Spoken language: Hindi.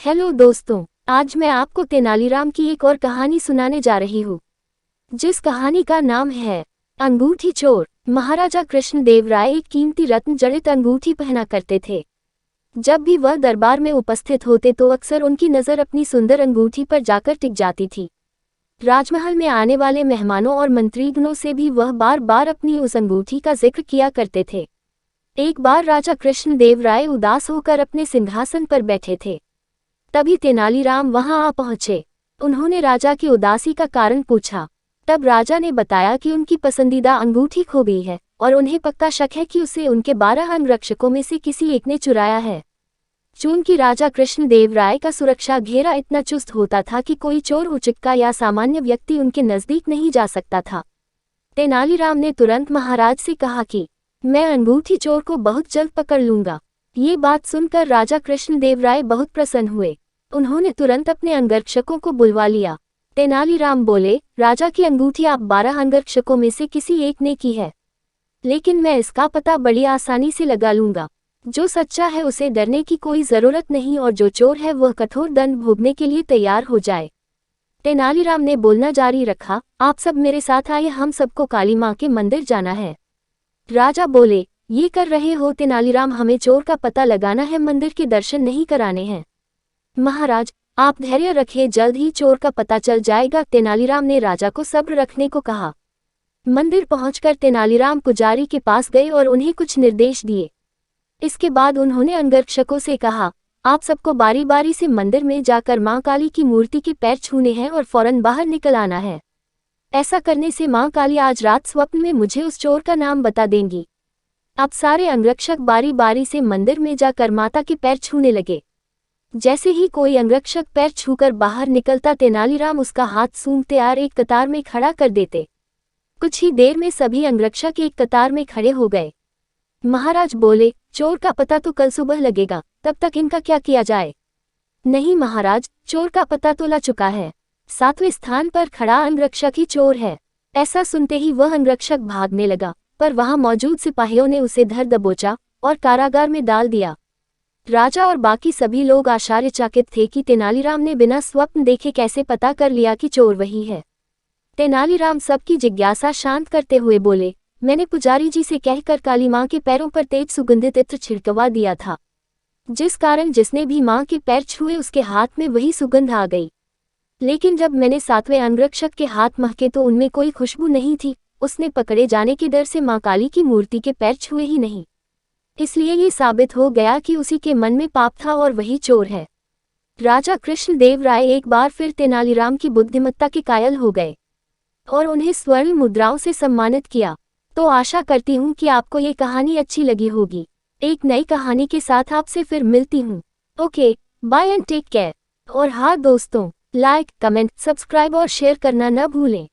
हेलो दोस्तों, आज मैं आपको तेनालीराम की एक और कहानी सुनाने जा रही हूँ, जिस कहानी का नाम है अंगूठी चोर। महाराजा कृष्णदेव राय एक कीमती रत्न जड़ित अंगूठी पहना करते थे। जब भी वह दरबार में उपस्थित होते तो अक्सर उनकी नज़र अपनी सुंदर अंगूठी पर जाकर टिक जाती थी। राजमहल में आने वाले मेहमानों और मंत्रीगणों से भी वह बार बार अपनी उस अंगूठी का जिक्र किया करते थे। एक बार राजा कृष्णदेव राय उदास होकर अपने सिंहासन पर बैठे थे। तभी तेनालीराम वहां आ पहुंचे। उन्होंने राजा की उदासी का कारण पूछा। तब राजा ने बताया कि उनकी पसंदीदा अंगूठी खो गई है और उन्हें पक्का शक है कि उसे उनके 12 अंगरक्षकों में से किसी एक ने चुराया है। चूंकि राजा कृष्णदेव राय का सुरक्षा घेरा इतना चुस्त होता था कि कोई चोर उचक्का या सामान्य व्यक्ति उनके नजदीक नहीं जा सकता था। तेनालीराम ने तुरंत महाराज से कहा कि मैं अंगूठी चोर को बहुत जल्द पकड़ लूंगा। ये बात सुनकर राजा कृष्णदेव राय बहुत प्रसन्न हुए। उन्होंने तुरंत अपने अंगरक्षकों को बुलवा लिया। तेनालीराम बोले, राजा की अंगूठी आप 12 अंगरक्षकों में से किसी एक ने की है, लेकिन मैं इसका पता बड़ी आसानी से लगा लूंगा। जो सच्चा है उसे डरने की कोई जरूरत नहीं और जो चोर है वह कठोर दंड भोगने के लिए तैयार हो जाए। तेनालीराम ने बोलना जारी रखा, आप सब मेरे साथ आइए, हम सबको काली माँ के मंदिर जाना है। राजा बोले, ये कर रहे हो तेनालीराम, हमें चोर का पता लगाना है, मंदिर के दर्शन नहीं कराने हैं। महाराज, आप धैर्य रखिए, जल्द ही चोर का पता चल जाएगा। तेनालीराम ने राजा को सब्र रखने को कहा। मंदिर पहुंचकर तेनालीराम पुजारी के पास गए और उन्हें कुछ निर्देश दिए। इसके बाद उन्होंने अंगरक्षकों से कहा, आप सबको बारी बारी से मंदिर में जाकर मां काली की मूर्ति के पैर छूने हैं और फौरन बाहर निकल आना है। ऐसा करने से मां काली आज रात स्वप्न में मुझे उस चोर का नाम बता देंगी। अब सारे अंगरक्षक बारी बारी से मंदिर में जाकर माता के पैर छूने लगे। जैसे ही कोई अंगरक्षक पैर छूकर बाहर निकलता, तेनालीराम उसका हाथ सूंघते तैयार एक कतार में खड़ा कर देते। कुछ ही देर में सभी अंगरक्षक एक कतार में खड़े हो गए। महाराज बोले, चोर का पता तो कल सुबह लगेगा, तब तक इनका क्या किया जाए? नहीं महाराज, चोर का पता तो लग चुका है। 7वें स्थान पर खड़ा अंगरक्षक ही चोर है। ऐसा सुनते ही वह अंगरक्षक भागने लगा, पर वहां मौजूद सिपाहियों ने उसे धर दबोचा और कारागार में डाल दिया। राजा और बाकी सभी लोग आश्चर्यचकित थे कि तेनालीराम ने बिना स्वप्न देखे कैसे पता कर लिया कि चोर वही है। तेनालीराम सबकी जिज्ञासा शांत करते हुए बोले, मैंने पुजारी जी से कहकर काली मां के पैरों पर तेज सुगंधित इत्र छिड़कवा दिया था, जिस कारण जिसने भी मां के पैर छुए उसके हाथ में वही सुगंध आ गई। लेकिन जब मैंने 7वें अंगरक्षक के हाथ महके तो उनमें कोई खुशबू नहीं थी। उसने पकड़े जाने के डर से मां काली की मूर्ति के पैर छुए ही नहीं। इसलिए ये साबित हो गया कि उसी के मन में पाप था और वही चोर है। राजा कृष्णदेव राय एक बार फिर तेनालीराम की बुद्धिमत्ता के कायल हो गए और उन्हें स्वर्ण मुद्राओं से सम्मानित किया। तो आशा करती हूँ कि आपको ये कहानी अच्छी लगी होगी। एक नई कहानी के साथ आपसे फिर मिलती हूँ। Okay, bye and take care. और हाँ दोस्तों, लाइक, कमेंट, सब्सक्राइब और शेयर करना न भूलें।